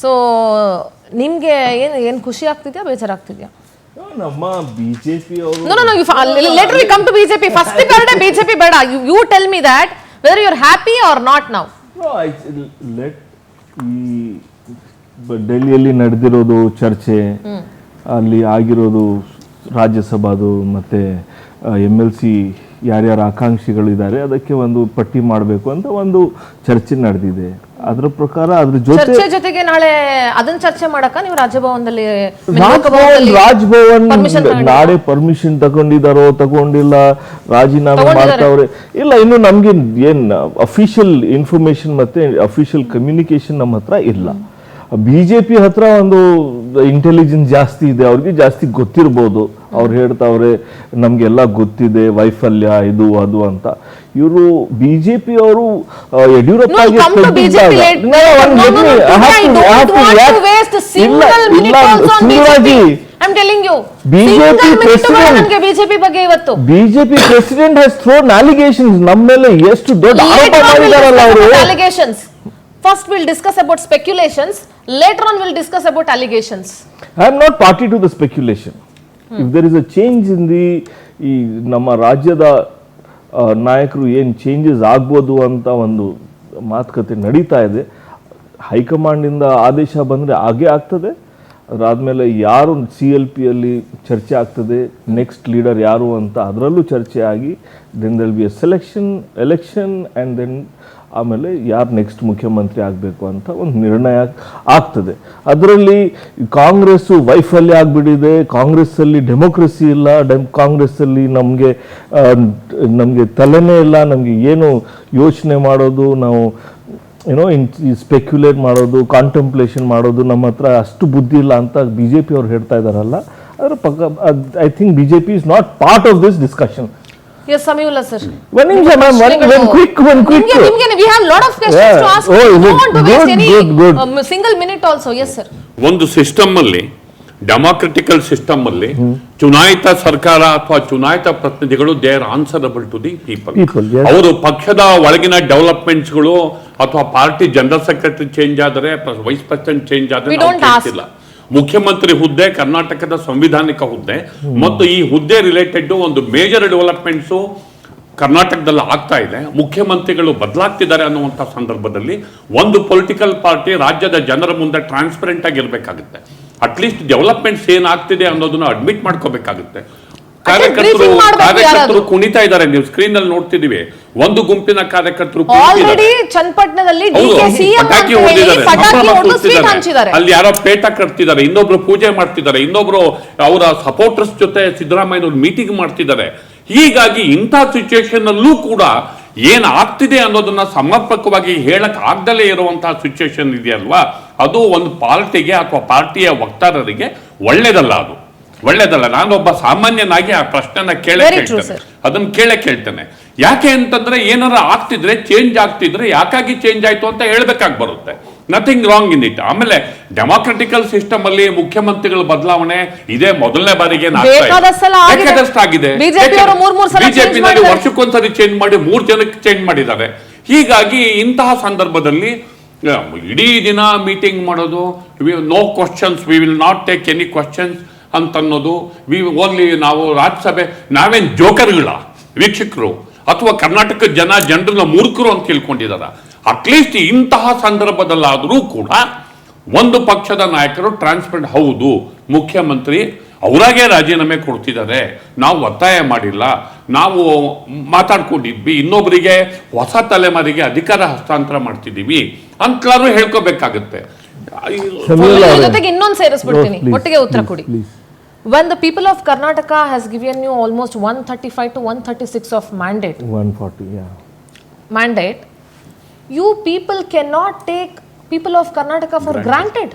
So ನಿಮಗೆ ಏನು ಖುಷಿ ಆಗ್ತಿದ್ಯಾ ಬೇಜಾರಾಗ್ತಿದ್ಯಾ? ನಮ್ಮ ಬಿಜೆಪಿ ಅವರು no later we come to BJP first ಬೇಡ BJP ಬೇಡ you tell me that whether you are happy or not now. no I let ಈ ಡೆಲ್ಲಿಯಲ್ಲಿ ನಡೆದಿರೋದು ಚರ್ಚೆ ಅಲ್ಲಿ ಆಗಿರೋದು ರಾಜ್ಯಸಭಾದು ಮತ್ತೆ MLC ಯಾರ್ಯಾರು ಆಕಾಂಕ್ಷಿಗಳಿದ್ದಾರೆ ಅದಕ್ಕೆ ಒಂದು ಪಟ್ಟಿ ಮಾಡಬೇಕು ಅಂತ ಒಂದು ಚರ್ಚೆ ನಡೆದಿದೆ. ಅದರ ಪ್ರಕಾರ ಅದ್ರ ಜೊತೆಗೆ ನಾಳೆ ಅದನ್ನ ಚರ್ಚೆ ಮಾಡಕ ನೀವು ರಾಜಭವನದಲ್ಲಿ ರಾಜಭವನ್ ನಾಳೆ ಪರ್ಮಿಷನ್ ತಗೊಂಡಿಲ್ಲ ರಾಜೀನಾಮೆ ಮಾಡ್ತಾವ್ರೆ ಇಲ್ಲ ಇನ್ನು ನಮ್ಗೆ ಏನ್ ಅಫಿಷಿಯಲ್ ಇನ್ಫಾರ್ಮೇಶನ್ ಮತ್ತೆ ಅಫಿಷಿಯಲ್ ಕಮ್ಯುನಿಕೇಶನ್ ನಮ್ಮ ಹತ್ರ ಇಲ್ಲ. ಬಿಜೆಪಿ ಹತ್ರ ಒಂದು ಇಂಟೆಲಿಜೆನ್ಸ್ ಜಾಸ್ತಿ ಇದೆ, ಅವ್ರಿಗೆ ಜಾಸ್ತಿ ಗೊತ್ತಿರ್ಬೋದು. ಅವ್ರು ಹೇಳ್ತಾವ್ರೆ ನಮ್ಗೆಲ್ಲ ಗೊತ್ತಿದೆ ವೈಫಲ್ಯ ಇದು ಅದು ಅಂತ. ಇವರು ಬಿಜೆಪಿ ಅವರು Yediyurappa BJP president has throne allegations ನಮ್ಮ ಮೇಲೆ ಎಷ್ಟು ದೊಡ್ಡ ಆರೋಪ ಮಾಡಿದಾರಲ್ಲ ಅವರು. First we'll discuss about speculations, later on we'll discuss about allegations. I am not party to the speculation. If there is a change in the ನಮ್ಮ ರಾಜ್ಯದ ನಾಯಕರು ಏನು ಚೇಂಜಸ್ ಆಗ್ಬೋದು ಅಂತ ಒಂದು ಮಾತುಕತೆ ನಡೀತಾ ಇದೆ. ಹೈಕಮಾಂಡಿಂದ ಆದೇಶ ಬಂದರೆ ಹಾಗೆ ಆಗ್ತದೆ. ಅದಾದಮೇಲೆ ಯಾರು CLPಯಲ್ಲಿ ಚರ್ಚೆ ಆಗ್ತದೆ, ನೆಕ್ಸ್ಟ್ ಲೀಡರ್ ಯಾರು ಅಂತ ಅದರಲ್ಲೂ ಚರ್ಚೆ ಆಗಿ then there'll be a election and then ಆಮೇಲೆ ಯಾರು ನೆಕ್ಸ್ಟ್ ಮುಖ್ಯಮಂತ್ರಿ ಆಗಬೇಕು ಅಂತ ಒಂದು ನಿರ್ಣಯ ಆಗ್ತದೆ. ಅದರಲ್ಲಿ ಕಾಂಗ್ರೆಸ್ಸು ವೈಫಲ್ಯ ಆಗಿಬಿಟ್ಟಿದೆ, ಕಾಂಗ್ರೆಸ್ಸಲ್ಲಿ ಡೆಮೋಕ್ರಸಿ ಇಲ್ಲ, ಕಾಂಗ್ರೆಸ್ಸಲ್ಲಿ ನಮಗೆ ತಲೆನೇ ಇಲ್ಲ, ನಮಗೆ ಏನು ಯೋಚನೆ ಮಾಡೋದು, ನಾವು ಏನೋ ಸ್ಪೆಕ್ಯುಲೇಟ್ ಮಾಡೋದು, ಕಾಂಟೆಂಪ್ಲೇಷನ್ ಮಾಡೋದು ನಮ್ಮ ಹತ್ರ ಅಷ್ಟು ಬುದ್ಧಿ ಇಲ್ಲ ಅಂತ BJP ಅವ್ರು ಹೇಳ್ತಾ ಇದ್ದಾರಲ್ಲ. ಅದರ ಪಕ್ಕ I think BJP is not part of this discussion. Yes, Samyula sir. One quick. We have lot of questions to ask. Don't want to waste any single minute also. Yes sir. ಒಂದು system ಅಲ್ಲಿ democratical system ಅಲ್ಲಿ ಚುನಾಯಿತ ಸರ್ಕಾರ ಅಥವಾ ಚುನಾಯಿತ ಪ್ರತಿನಿಧಿಗಳು they are answerable to the people. ಅವರು ಪಕ್ಷದ ಒಳಗಿನ ಡೆವಲಪ್ಮೆಂಟ್ಸ್ಗಳು ಅಥವಾ ಪಾರ್ಟಿ ಜನರಲ್ ಸೆಕ್ರೆಟರಿ ಚೇಂಜ್ ಆದರೆ ವೈಸ್ ಪ್ರೆಸಿಡೆಂಟ್ ಚೇಂಜ್ ಆದರೆ ಮುಖ್ಯಮಂತ್ರಿ ಹುದ್ದೆ ಕರ್ನಾಟಕದ ಸಂವಿಧಾನಿಕ ಹುದ್ದೆ ಮತ್ತು ಈ ಹುದ್ದೆ ರಿಲೇಟೆಡ್ ಒಂದು ಮೇಜರ್ ಡೆವಲಪ್ಮೆಂಟ್ಸು ಕರ್ನಾಟಕದಲ್ಲಿ ಆಗ್ತಾ ಇದೆ. ಮುಖ್ಯಮಂತ್ರಿಗಳು ಬದಲಾಗ್ತಿದ್ದಾರೆ ಅನ್ನುವಂಥ ಸಂದರ್ಭದಲ್ಲಿ ಒಂದು ಪೊಲಿಟಿಕಲ್ ಪಾರ್ಟಿ ರಾಜ್ಯದ ಜನರ ಮುಂದೆ ಟ್ರಾನ್ಸ್ಪರೆಂಟ್ ಆಗಿರ್ಬೇಕಾಗುತ್ತೆ. ಅಟ್ಲೀಸ್ಟ್ ಡೆವಲಪ್ಮೆಂಟ್ಸ್ ಏನಾಗ್ತಿದೆ ಅನ್ನೋದನ್ನ ಅಡ್ಮಿಟ್ ಮಾಡ್ಕೋಬೇಕಾಗುತ್ತೆ. ಕಾರ್ಯಕರ್ತರು ಕುಣಿತಾ ಇದ್ದಾರೆ, ನೀವು ಸ್ಕ್ರೀನ್ ಅಲ್ಲಿ ನೋಡ್ತಿದೀವಿ. ಒಂದು ಗುಂಪಿನ ಕಾರ್ಯಕರ್ತರು ಅಲ್ಲಿ ಯಾರೋ ಪೇಟ ಕಟ್ತಿದ್ದಾರೆ, ಇನ್ನೊಬ್ರು ಪೂಜೆ ಮಾಡ್ತಿದ್ದಾರೆ, ಇನ್ನೊಬ್ರು ಅವರ ಸಪೋರ್ಟರ್ಸ್ ಜೊತೆ ಸಿದ್ದರಾಮಯ್ಯನವ್ರು ಮೀಟಿಂಗ್ ಮಾಡ್ತಿದ್ದಾರೆ. ಹೀಗಾಗಿ ಇಂಥ ಸಿಚುಯೇಷನ್ ಅಲ್ಲೂ ಕೂಡ ಏನ್ ಆಗ್ತಿದೆ ಅನ್ನೋದನ್ನ ಸಮರ್ಪಕವಾಗಿ ಹೇಳಕ್ ಆಗ್ದಲೇ ಇರುವಂತಹ ಸಿಚುಯೇಷನ್ ಇದೆಯಲ್ವಾ, ಅದು ಒಂದು ಪಾರ್ಟಿಗೆ ಅಥವಾ ಪಾರ್ಟಿಯ ವಕ್ತಾರರಿಗೆ ಒಳ್ಳೇದಲ್ಲ. ನಾನೊಬ್ಬ ಸಾಮಾನ್ಯನಾಗಿ ಆ ಪ್ರಶ್ನೆನ ಅದನ್ನ ಕೇಳ್ತೇನೆ. ಯಾಕೆ ಅಂತಂದ್ರೆ ಏನಾರ ಆಗ್ತಿದ್ರೆ ಚೇಂಜ್ ಆಗ್ತಿದ್ರೆ ಯಾಕಾಗಿ ಚೇಂಜ್ ಆಯ್ತು ಅಂತ ಹೇಳ್ಬೇಕಾಗಿ ಬರುತ್ತೆ. Nothing wrong in it. ಆಮೇಲೆ ಡೆಮಾಕ್ರೆಟಿಕಲ್ ಸಿಸ್ಟಮ್ ಅಲ್ಲಿ ಮುಖ್ಯಮಂತ್ರಿಗಳ ಬದಲಾವಣೆ ಇದೇ ಮೊದಲನೇ ಬಾರಿಗೆ ಬೇಕಾದಷ್ಟಾಗಿದೆ. ಬಿಜೆಪಿನಲ್ಲಿ ವರ್ಷಕ್ಕೊಂದ್ಸರಿ ಚೇಂಜ್ ಮಾಡಿ 3 ಜನಕ್ಕೆ ಚೇಂಜ್ ಮಾಡಿದ್ದಾರೆ. ಹೀಗಾಗಿ ಇಂತಹ ಸಂದರ್ಭದಲ್ಲಿ ಇಡೀ ದಿನ ಮೀಟಿಂಗ್ ಮಾಡೋದು, no questions, we will not take any questions ಅಂತನ್ನೋದು, ಓನ್ಲಿ ನಾವು ರಾಜ್ಯಸಭೆ ನಾವೇನ್ ಜೋಕರ್ಗಳ ವೀಕ್ಷಕರು ಅಥವಾ ಕರ್ನಾಟಕ ಜನರನ್ನ ಮೂರ್ಖರು ಅಂತ ತಿಳ್ಕೊಂಡಿದ್ದಾರೆ. ಅಟ್ಲೀಸ್ಟ್ ಇಂತಹ ಸಂದರ್ಭದಲ್ಲಾದರೂ ಕೂಡ ಒಂದು ಪಕ್ಷದ ನಾಯಕರು ಟ್ರಾನ್ಸ್ಪರೆಂಟ್, ಹೌದು ಮುಖ್ಯಮಂತ್ರಿ ಅವರಾಗೆ ರಾಜೀನಾಮೆ ಕೊಡ್ತಿದ್ದಾರೆ, ನಾವು ಒತ್ತಾಯ ಮಾಡಿಲ್ಲ, ನಾವು ಮಾತಾಡ್ಕೊಂಡಿದ್ವಿ, ಇನ್ನೊಬ್ಬರಿಗೆ ಹೊಸ ತಲೆಮಾರಿಗೆ ಅಧಿಕಾರ ಹಸ್ತಾಂತರ ಮಾಡ್ತಿದ್ದೀವಿ ಅಂತಲಾರು ಹೇಳ್ಕೋಬೇಕಾಗುತ್ತೆ. ಇನ್ನೊಂದು ಸೇರಿಸ್ಬಿಡ್ತೀನಿ, ಒಟ್ಟಿಗೆ ಉತ್ತರ ಕೊಡಿ. When the people of Karnataka has given you almost 135 to 136 of mandate, 140, mandate, you people cannot take people of Karnataka for granted.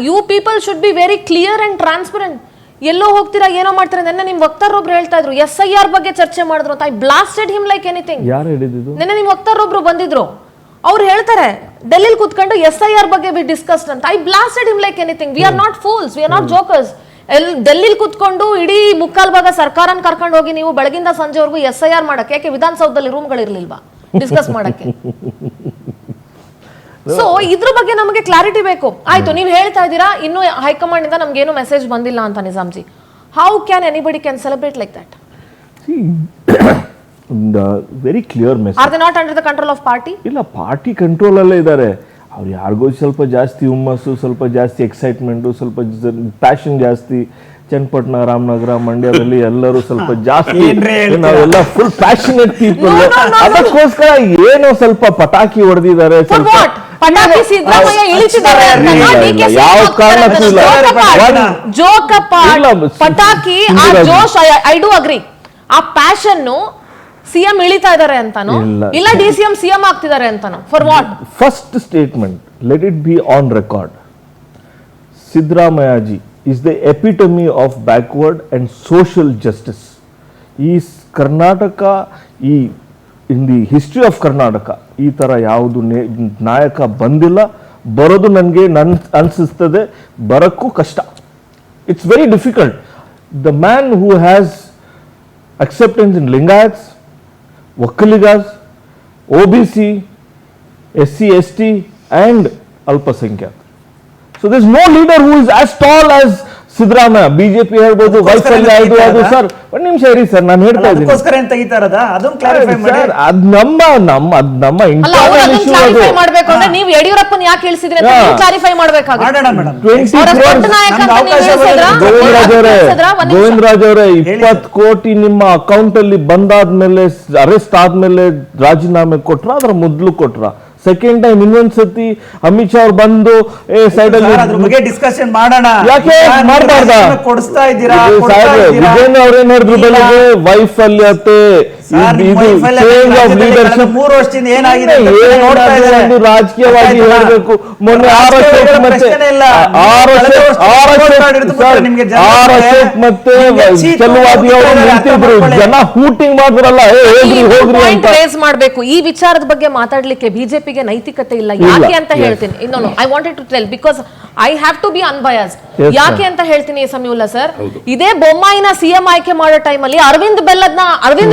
You people should be very clear and transparent. ಎಲ್ಲೋ ಹೋಗ್ತೀರಾ ಏನೋ ಮಾಡ್ತೀರಾ. ನೆನ್ನೆ ನಿಮ್ ವಕ್ತಾರೊಬ್ರು ಹೇಳ್ತಾ ಇದ್ರು SIR ಬಗ್ಗೆ ಚರ್ಚೆ ಮಾಡಿದ್ರು ಅಂತ. I blasted him like anything. ನೆನ್ನೆ ನಿಮ್ ವಕ್ತಾರೊಬ್ರು ಬಂದಿದ್ರು, ಅವ್ರು ಹೇಳ್ತಾರೆ ಡೆಲ್ಲಿಲಿ ಕೂತ್ಕೊಂಡು SIR ಬಗ್ಗೆ ವಿ ಡಿಸ್ಕಸ್ಡ್ ಅಂತ. I blasted him like anything. We are not fools, we are not jokers. ಡೆಲ್ಲಿಲಿ ಕೂತ್ಕೊಂಡು ಇಡೀ ಮುಕ್ಕಾಲ್ ಭಾಗ ಸರ್ಕಾರನ ಕರ್ಕೊಂಡು ಹೋಗಿ ನೀವು ಬೆಳಗಿಂದ ಸಂಜೆವರೆಗೂ SIR ಮಾಡಕ್ಕೆ, ಯಾಕೆ ವಿಧಾನಸೌಧದಲ್ಲಿ ರೂಮ್ಗಳಿರ್ಲಿಲ್ವಾ ಡಿಸ್ಕಸ್ ಮಾಡಕ್ಕೆ? ಸೊ ಇದ್ರ ಬಗ್ಗೆ ನಮಗೆ ಕ್ಲಾರಿಟಿ ಬೇಕು. ಆಯ್ತು, ನೀವು ಹೇಳ್ತಾ ಇದ್ದೀರಾ ಇನ್ನು ಹೈಕಮಾಂಡ್ ಇಂದ ನಮ್ಗೇನು ಮೆಸೇಜ್ ಬಂದಿಲ್ಲ ಅಂತ. ನಿಜಾಮ್ಜಿ, how can anybody can celebrate like that? Very clear message. Are they not under the control of party? ಇಲ್ಲ, ಪಾರ್ಟಿ ಕಂಟ್ರೋಲ್ ಅಲ್ಲೇ ಇದ್ದಾರೆ. ಅವ್ರು ಯಾರಿಗೋ ಸ್ವಲ್ಪ ಜಾಸ್ತಿ ಹುಮ್ಮಸ್ಸು, ಸ್ವಲ್ಪ ಜಾಸ್ತಿ ಎಕ್ಸೈಟ್ಮೆಂಟು, ಸ್ವಲ್ಪ ಪ್ಯಾಷನ್ ಜಾಸ್ತಿ. ಚನ್ನಪಟ್ಟಣ, ರಾಮನಗರ, ಮಂಡ್ಯದಲ್ಲಿ ಎಲ್ಲರೂ ಸ್ವಲ್ಪ ಜಾಸ್ತಿ, ನಾವೆಲ್ಲ ಫುಲ್ ಪ್ಯಾಷನೇಟ್ ಪೀಪಲ್. ಅದಕ್ಕೋಸ್ಕರ ಏನೋ ಸ್ವಲ್ಪ ಪಟಾಕಿ ಹೊಡೆದಿದ್ದಾರೆ, ಸ್ವಲ್ಪ ಯಾವ ಕಾರಣಕ್ಕೂ ಇಲ್ಲ. ಪಟಾಕಿ ಐ ಡು ಅಗ್ರಿ. ಆ ಪ್ಯಾಷನ್ ಸಿಎಂ ಇಳಿತಾ ಇದಾರೆ ಅಂತಾನು, ಇಲ್ಲ ಡಿಸಿಎಂ ಸಿಎಂ ಆಗ್ತಿದ್ದಾರೆ ಅಂತಾನು? For what? First statement, let it be on record. Siddaramaiah G is the epitome of backward and social justice. Karnataka, in the history of Karnataka, ಈ ತರ ಯಾವುದು ನಾಯಕ ಬಂದಿಲ್ಲ. ಬರೋದು ನನಗೆ ಅನಿಸುತ್ತದೆ ಬರಕ್ಕೂ ಕಷ್ಟ. It's very difficult. The man who has acceptance in Lingayats, Wakkaligas, OBC, SC, ST and Alpasankhyak. So there is no leader who is as tall as Siddaramaiah. BJP ಹೇಳ್ಬೋದು, ವೈಫಲ್ಯ ಇದು ಅದು. ಸರ್ ಒಂದು ನಿಮಿಷ ಇರಿ ಸರ್, ನಾನು ಹೇಳ್ತಾ ಇದ್ದೀನಿ. ಅದಕ್ಕೋಸ್ಕರ ಏನು ತೆಗಿತಾರದ ಅದನ್ನ ಕ್ಲಾರಿಫೈ ಮಾಡಿ. ಅದು ನಮ್ಮ ಇಂಟರ್ನಲ್ ಇಶ್ಯೂ. ಅದು ಮಾಡಬೇಕು ಅಂದ್ರೆ ನೀವು ಯಡಿಯೂರಪ್ಪನ ಯಾಕೆ ಹೇಳಿಸಿದ್ರಿ ಅಂತ ನೀವು ಕ್ಲಾರಿಫೈ ಮಾಡಬೇಕಾಗುತ್ತೆ. ಮೇಡಮ್ 20 ಗೋವಿಂದರಾಜ್ ಅವರೇ 20 ಕೋಟಿ ನಿಮ್ಮ ಅಕೌಂಟ್ ಅಲ್ಲಿ ಬಂದಾದ್ಮೇಲೆ, ಅರೆಸ್ಟ್ ಆದ್ಮೇಲೆ ರಾಜೀನಾಮೆ ಕೊಟ್ರ, ಅದ್ರ ಮೊದಲು ಕೊಟ್ರ? ಸೆಕೆಂಡ್ ಟೈಮ್ ಇನ್ನೊಂದ್ಸತಿ ಅಮಿತ್ ಶಾ ಅವ್ರು ಬಂದು ಸೈಡ್ ಅಲ್ಲಿ ಅದ್ರ ಬಗ್ಗೆ ಡಿಸ್ಕಷನ್ ಮಾಡೋಣ. ಯಾಕೆ ಮಾಡಬಾರ್ದ? ಕೊಡಿಸ್ತಾ ಇದ್ದೀರಾ? ವಿಜಯನ್ ಅವ್ರೇನ್ ಹೇಳಿದ್ರು ಬೆಳಿಗ್ಗೆ? ವೈಫಲ್ಯತೆ, ರಾಜಕೀಯವಾಗಿ ಹೇಳಬೇಕು. ಮೊನ್ನೆ ಮತ್ತೆ ಚೆಲುವಾದಿ ಅವರು ನಿಂತಿದ್ರು, ಜನ ಹೂಟಿಂಗ್ ಮಾಡಿದ್ರಲ್ಲ, ಹೋಗ್ರಿ ಅಂತ ಮಾಡಬೇಕು. ಈ ವಿಚಾರದ ಬಗ್ಗೆ ಮಾತಾಡ್ಲಿಕ್ಕೆ ಬಿಜೆಪಿಗೆ ನೈತಿಕತೆ ಇಲ್ಲ. ಯಾಕೆ ಅಂತ ಹೇಳ್ತೀನಿ. ಇನ್ನೊಂದು I wanted to tell because I have to be unbiased. ಯಾಕೆ ಅಂತ ಹೇಳ್ತೀನಿ ಸಮೀವುಲ್ಲಾ ಸರ್, ಇದೇ ಬೊಮ್ಮಾಯಿನ ಸಿಎಂ ಆಯ್ಕೆ ಮಾಡೋ ಟೈಮಲ್ಲಿ ಅರವಿಂದ್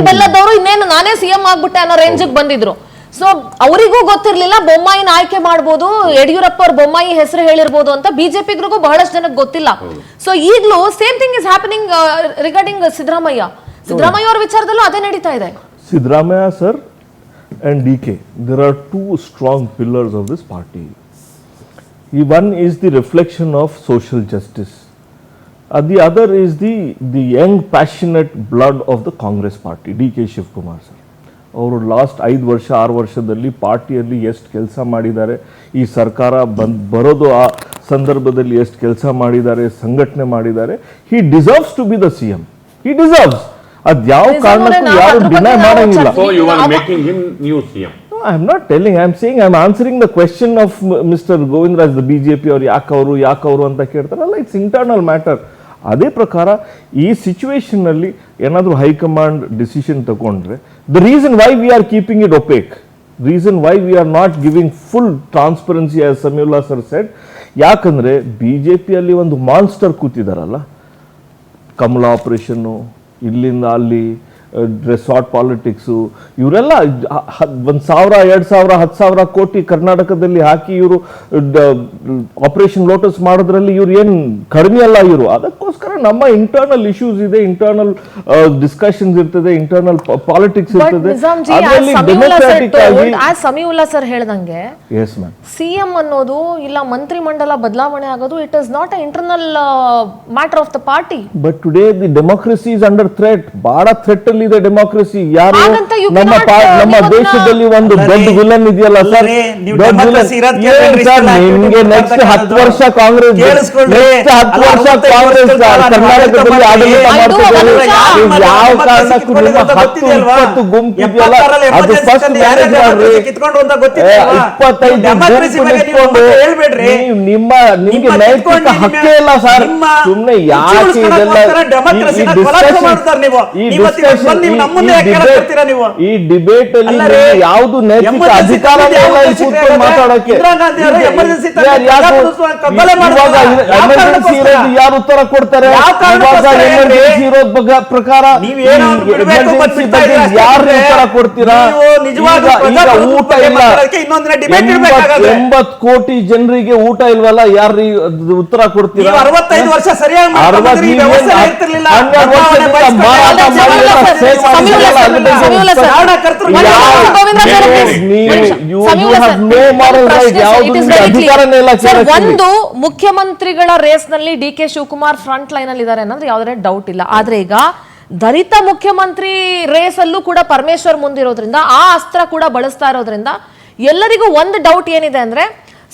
ಬೆಲ್ಲದವರು ಇನ್ನೇನು ನಾನೇ ಸಿಎಂ ಆಗ್ಬಿಟ್ಟೆ ಅನ್ನೋ ರೇಂಜಿಗೆ ಬಂದಿದ್ರು. ಸೊ ಅವರಿಗೂ ಗೊತ್ತಿರ್ಲಿಲ್ಲ ಬೊಮ್ಮಾಯಿನ ಆಯ್ಕೆ ಮಾಡಬಹುದು, ಯಡಿಯೂರಪ್ಪ ಅವ್ರ ಬೊಮ್ಮಾಯಿ ಹೆಸರು ಹೇಳಿರ್ಬೋದು ಅಂತ ಬಿಜೆಪಿಗ್ರಿಗೂ ಬಹಳಷ್ಟು ಜನಕ್ಕೆ ಗೊತ್ತಿಲ್ಲ. ಸೊ ಈಗಲೂ same thing is happening regarding Siddaramaiah ಅವರ ವಿಚಾರದಲ್ಲೂ ಅದೇ ನಡೀತಾ ಇದೆ. Siddaramaiah sir and DK, there are two strong pillars of this party. One is the reflection of social justice. The other is the young passionate blood of the Congress party. DK Shivkumar sir. ಅವರು last 5 ವರ್ಷ 6 ವರ್ಷದಲ್ಲಿ ಪಾರ್ಟಿಯಲ್ಲಿ ಎಷ್ಟು ಕೆಲಸ ಮಾಡಿದ್ದಾರೆ, ಈ ಸರ್ಕಾರ ಬರೋದು ಆ ಸಂದರ್ಭದಲ್ಲಿ ಎಷ್ಟು ಕೆಲಸ ಮಾಡಿದ್ದಾರೆ, ಸಂಘಟನೆ ಮಾಡಿದ್ದಾರೆ. He deserves to be the CM. He deserves. ಅದ್ಯಾವ ಕಾರಣಕ್ಕೂ ಯಾರು ಡಿನೈ ಮಾಡಂಗಿಲ್ಲ. So you are making him new CM. No, I am not telling. I am saying I am answering the question of Mr. Govindraj, the BJP ಅವರು ಯಾಕವರು ಅಂತ ಕೇಳ್ತಾರಲ್ಲ, it's internal matter. ಅದೇ ಪ್ರಕಾರ ಈ situation ನಲ್ಲಿ ಏನಾದರೂ ಹೈಕಮಾಂಡ್ ಡಿಸಿಷನ್ ತಗೊಂಡ್ರೆ, the reason why we are keeping it OPEC, reason why we are not giving full transparency as Samiulla sir shed, ಯಾಕಂದ್ರೆ ಬಿಜೆಪಿಯಲ್ಲಿ ಒಂದು ಮಾನ್ಸ್ಟರ್ ಕೂತಿದಾರಲ್ಲ, ಕಮಲ ಆಪರೇಷನ್ನು, ಇಲ್ಲಿಂದ ಅಲ್ಲಿ ರೆಸಾರ್ಟ್ ಪಾಲಿಟಿಕ್ಸು, ಇವರೆಲ್ಲ 1,000, 2,000, 10,000 ಕೋಟಿ ಕರ್ನಾಟಕದಲ್ಲಿ ಹಾಕಿ ಇವರು ಆಪರೇಷನ್ ಲೋಟಸ್ ಮಾಡೋದ್ರಲ್ಲಿ ಇವ್ರು ಏನು ಕಡಿಮೆ ಅಲ್ಲ ಇವರು. ಅದಕ್ಕೋಸ್ಕರ ನಮ್ಮ ಇಂಟರ್ನಲ್ ಇಶ್ಯೂಸ್ ಇದೆ, ಇಂಟರ್ನಲ್ ಡಿಸ್ಕಷನ್ಸ್ ಇರ್ತದೆ, ಇಂಟರ್ನಲ್ ಪಾಲಿಟಿಕ್ಸ್ ಇರ್ತದೆ. ಡೆಮೊಕ್ರಾಟಿಕ್ ಆಗಿ ಸಮೀವುಲ್ಲಾ ಸರ್ ಹೇಳ್ದಂಗೆ ಎಸ್ ಮ್ಯಾಮ್, ಸಿಎಂ ಅನ್ನೋದು ಇಲ್ಲ ಮಂತ್ರಿ ಮಂಡಲ ಬದಲಾವಣೆ ಆಗೋದು, it is not a internal matter of the party. But today the democracy is under threat. ಬಹಳ ಥ್ರೆಟ್ ಅಲ್ಲಿ ಇದೆ ಡೆಮೋಕ್ರಸಿ. ಯಾರು ನಮ್ಮ ದೇಶದಲ್ಲಿ ಒಂದು ದೊಡ್ಡ ವಿಲನ್ ಇದೆಯಲ್ಲ ಸರ್, ದೊಡ್ಡ ವಿಲನ್ ಸರ್. ನಿಮ್ಗೆ ನೆಕ್ಸ್ಟ್ 10 ವರ್ಷ ಕಾಂಗ್ರೆಸ್, ನೆಕ್ಸ್ಟ್ 10 ವರ್ಷ ಕಾಂಗ್ರೆಸ್ ಕರ್ನಾಟಕದಲ್ಲಿ ಆಡಳಿತ ಮಾಡ್ತಿದ್ದಾರೆ. ಯಾವ ಕಾರಣಕ್ಕೂ ನಿಮ್ಮ 10-20 ಗುಂಪು ಇದೆಯಲ್ಲ, ಅದು ಫಸ್ಟ್ ಮ್ಯಾನೇಜ್ ಮಾಡ್ರಿ. 25 ನಿಮ್ಗೆ ನೈತಿಕ ಹಕ್ಕೇ ಇಲ್ಲ ಸರ್. ಸುಮ್ನೆ ಯಾಕೆ ಇದೆಲ್ಲ ಈ ಡಿಬೇಟ್ ಅಲ್ಲಿ ಯಾವುದು ನೈತಿಕ ಅಧಿಕಾರ ಮಾತಾಡಕ್ಕೆ? ಎಮರ್ಜೆನ್ಸಿ ಯಾರು ಉತ್ತರ ಕೊಡ್ತಾರೆ? ಅಂದ್ರೆ ಯಾವ ಕಾರಣಕ್ಕೋಸ್ಕರ ಇವಾಗ ಹೇಳ್ರಿ? emergency ಇರೋದ್ ಪ್ರಕಾರ ನೀವೇನೋ ಒಂದು ಬಿಡ್ಬೇಕು, emergency ಬಂದ್ಬಿಡ್ತಾ ಬಗ್ಗೆ ಇದ್ದೀರಾ ಅಷ್ಟೇ ಯಾರು ಬಿಟ್ರೆ ಉತ್ತರ ಕೊಡ್ತೀರಾ? ನೀವು ನಿಜವಾಗ್ಲೂ ಈಗ ಪ್ರಜಾಪ್ರಭುತ್ವದ ಊಟ ಬಗ್ಗೆ ಇಲ್ಲ, ಮಾತಾಡೋದಕ್ಕೆ ಇನ್ನೊಂದಿನ debate ಇರ್ಬೇಕಾಗಾದ್ರೆ. 80 ಕೋಟಿ ಜನರಿಗೆ ಊಟ ಇಲ್ವಲ್ಲ, ಯಾರು ಉತ್ತರ ಕೊಡ್ತೀರಾ? ನೀವು 65 ವರ್ಷ ಸರಿಯಾಗಿ ಮಾಡ್ಕೊಂಡಿದ್ರೆ ಈ ವ್ಯವಸ್ಥೆ ಇರ್ತಿರ್ಲಿಲ್ಲ. 12 ವರ್ಷದಿಂದ ಮಾರಾಟ ಮಾಡಿಲ್ಲ, ಸೇಲ್ ಮಾಡಿಲ್ಲ, ಕಾರಣಕರ್ತರು ಯಾವ- you have no moral right. ಯಾವ್ದು ನಿಮ್ಗೆ ಅಧಿಕಾರನೇ ಇಲ್ಲ ಕೇಳಕ್ಕೆ. ಒಂದು ಮುಖ್ಯಮಂತ್ರಿಗಳ ರೇಸ್ ನಲ್ಲಿ D K Shivakumar front line ಅಲ್ಲಿ ಇದ್ದಾರೆ ಅನ್ನೋದು ಯಾವುದೇ ಡೌಟ್ ಇಲ್ಲ. ಆದ್ರೆ ಈಗ ದಲಿತ ಮುಖ್ಯಮಂತ್ರಿ ರೇಸ್ ಅಲ್ಲೂ ಕೂಡ ಪರಮೇಶ್ವರ್ ಮುಂದಿರೋದ್ರಿಂದ ಆ ಅಸ್ತ್ರ ಕೂಡ ಬಳಸ್ತಾ ಇರೋದ್ರಿಂದ ಎಲ್ಲರಿಗೂ ಒಂದು ಡೌಟ್ ಏನಿದೆ ಅಂದ್ರೆ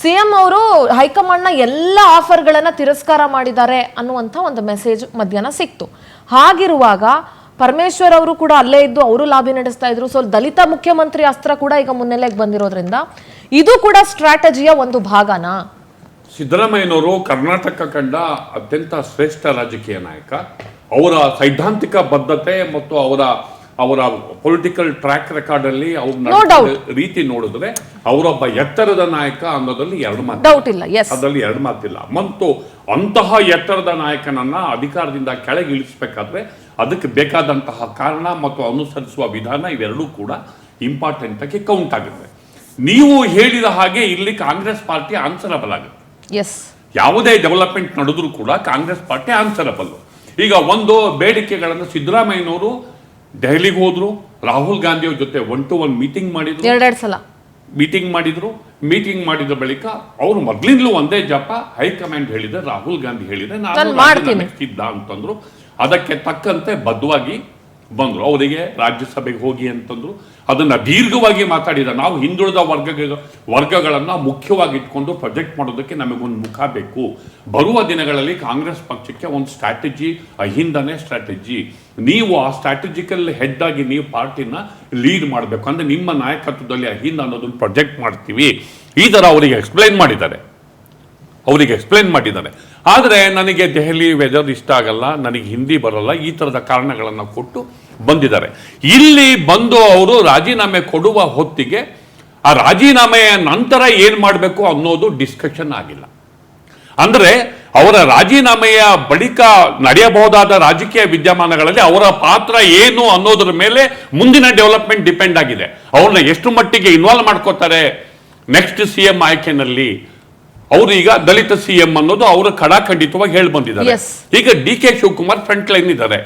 ಸಿಎಂ ಅವರು ಹೈಕಮಾಂಡ್ ನ ಎಲ್ಲ ಆಫರ್ಗಳನ್ನ ತಿರಸ್ಕಾರ ಮಾಡಿದ್ದಾರೆ ಅನ್ನುವಂಥ ಒಂದು ಮೆಸೇಜ್ ಮಧ್ಯಾಹ್ನ ಸಿಕ್ತು. ಹಾಗಿರುವಾಗ ಪರಮೇಶ್ವರ್ ಅವರು ಕೂಡ ಅಲ್ಲೇ ಇದ್ದು ಅವರು ಲಾಬಿ ನಡೆಸ್ತಾ ಇದ್ರು. ಸೊ ದಲಿತ ಮುಖ್ಯಮಂತ್ರಿ ಅಸ್ತ್ರ ಕೂಡ ಈಗ ಮುನ್ನೆಲೆಗೆ ಬಂದಿರೋದ್ರಿಂದ ಇದು ಕೂಡ ಸ್ಟ್ರಾಟಜಿಯ ಒಂದು ಭಾಗನಾ? ಸಿದ್ದರಾಮಯ್ಯನವರು ಕರ್ನಾಟಕ ಕಂಡ ಅತ್ಯಂತ ಶ್ರೇಷ್ಠ ರಾಜಕೀಯ ನಾಯಕ. ಅವರ ಸೈದ್ಧಾಂತಿಕ ಬದ್ಧತೆ ಮತ್ತು ಅವರ ಪೊಲಿಟಿಕಲ್ ಟ್ರ್ಯಾಕ್ ರೆಕಾರ್ಡ್ ಅಲ್ಲಿ ರೀತಿ ನೋಡಿದ್ರೆ ಅವರೊಬ್ಬ ಎತ್ತರದ ನಾಯಕ ಅನ್ನೋದ್ರಲ್ಲಿ ಡೌಟ್ ಇಲ್ಲ. ಅದರಲ್ಲಿ ಎರಡು ಮಾತಿಲ್ಲ. ಮತ್ತು ಅಂತಹ ಎತ್ತರದ ನಾಯಕನನ್ನ ಅಧಿಕಾರದಿಂದ ಕೆಳಗೆ ಇಳಿಸಬೇಕಾದ್ರೆ ಅದಕ್ಕೆ ಬೇಕಾದಂತಹ ಕಾರಣ ಮತ್ತು ಅನುಸರಿಸುವ ವಿಧಾನ ಇವೆರಡೂ ಕೂಡ ಇಂಪಾರ್ಟೆಂಟ್ ಆಗಿ ಕೌಂಟ್ ಆಗುತ್ತೆ. ನೀವು ಹೇಳಿದ ಹಾಗೆ ಇಲ್ಲಿ ಕಾಂಗ್ರೆಸ್ ಪಾರ್ಟಿ ಆನ್ಸರಬಲ್ ಆಗುತ್ತೆ. ಯಾವುದೇ ಡೆವಲಪ್ಮೆಂಟ್ ನಡೆದ್ರೂ ಕೂಡ ಕಾಂಗ್ರೆಸ್ ಪಾರ್ಟಿ ಆನ್ಸರಬಲ್. ಈಗ ಒಂದು ಬೇಡಿಕೆಗಳನ್ನು ಸಿದ್ದರಾಮಯ್ಯನವರು ದೆಹಲಿಗೆ ಹೋದ್ರು, ರಾಹುಲ್ ಗಾಂಧಿ ಅವ್ರ ಜೊತೆ 1-to-1 ಮೀಟಿಂಗ್ ಮಾಡಿದ್ರು, 2 ಸಲ ಮೀಟಿಂಗ್ ಮಾಡಿದ ಬಳಿಕ ಅವರು ಮೊದ್ಲಿಂದಲೂ ಒಂದೇ ಜಪ, ಹೈಕಮಾಂಡ್ ಹೇಳಿದ್ರೆ ರಾಹುಲ್ ಗಾಂಧಿ ಹೇಳಿದ್ರೆ ನಾನು ಸಿದ್ಧ ಅಂತಂದ್ರು. ಅದಕ್ಕೆ ತಕ್ಕಂತೆ ಬದ್ಧವಾಗಿ ಬಂದ್ರು. ಅವರಿಗೆ ರಾಜ್ಯಸಭೆಗೆ ಹೋಗಿ ಅಂತಂದ್ರು. ಅದನ್ನ ದೀರ್ಘವಾಗಿ ಮಾತಾಡಿದ. ನಾವು ಹಿಂದುಳಿದ ವರ್ಗಗಳನ್ನ ಮುಖ್ಯವಾಗಿ ಇಟ್ಕೊಂಡು ಪ್ರೊಜೆಕ್ಟ್ ಮಾಡೋದಕ್ಕೆ ನಮಗೊಂದು ಮುಖ ಬೇಕು. ಬರುವ ದಿನಗಳಲ್ಲಿ ಕಾಂಗ್ರೆಸ್ ಪಕ್ಷಕ್ಕೆ ಒಂದು ಸ್ಟ್ರಾಟಜಿ, ಅಹಿಂದನೇ ಸ್ಟ್ರಾಟಜಿ. ನೀವು ಆ ಸ್ಟ್ರಾಟಜಿಕಲ್ ಹೆಡ್ ಆಗಿ ನೀವು ಪಾರ್ಟಿನ ಲೀಡ್ ಮಾಡಬೇಕು. ಅಂದ್ರೆ ನಿಮ್ಮ ನಾಯಕತ್ವದಲ್ಲಿ ಅಹಿಂದ ಅನ್ನೋದನ್ನ ಪ್ರೊಜೆಕ್ಟ್ ಮಾಡ್ತೀವಿ. ಈ ತರ ಅವರಿಗೆ ಎಕ್ಸ್ಪ್ಲೈನ್ ಮಾಡಿದ್ದಾರೆ. ಆದರೆ ನನಗೆ ದೆಹಲಿ ವೆದರ್ ಇಷ್ಟ ಆಗಲ್ಲ, ನನಗೆ ಹಿಂದಿ ಬರಲ್ಲ, ಈ ಥರದ ಕಾರಣಗಳನ್ನು ಕೊಟ್ಟು ಬಂದಿದ್ದಾರೆ. ಇಲ್ಲಿ ಬಂದು ಅವರು ರಾಜೀನಾಮೆ ಕೊಡುವ ಹೊತ್ತಿಗೆ ಆ ರಾಜೀನಾಮೆಯ ನಂತರ ಏನು ಮಾಡಬೇಕು ಅನ್ನೋದು ಡಿಸ್ಕಷನ್ ಆಗಿಲ್ಲ. ಅಂದರೆ ಅವರ ರಾಜೀನಾಮೆಯ ಬಳಿಕ ನಡೆಯಬಹುದಾದ ರಾಜಕೀಯ ವಿದ್ಯಮಾನಗಳಲ್ಲಿ ಅವರ ಪಾತ್ರ ಏನು ಅನ್ನೋದ್ರ ಮೇಲೆ ಮುಂದಿನ ಡೆವಲಪ್ಮೆಂಟ್ ಡಿಪೆಂಡ್ ಆಗಿದೆ. ಅವ್ರನ್ನ ಎಷ್ಟು ಮಟ್ಟಿಗೆ ಇನ್ವಾಲ್ವ್ ಮಾಡ್ಕೋತಾರೆ ನೆಕ್ಸ್ಟ್ ಸಿಎಂ ಆಯ್ಕೆನಲ್ಲಿ. ಅವರು ಈಗ ದಲಿತ ಸಿಎಂ ಅನ್ನೋದು ಅವರು ಖಡಾಖಂಡಿತವಾಗಿ ಹೇಳಿ ಬಂದಿದ್ದಾರೆ. ಈಗ D K Shivakumar front line ಇದ್ದಾರೆ.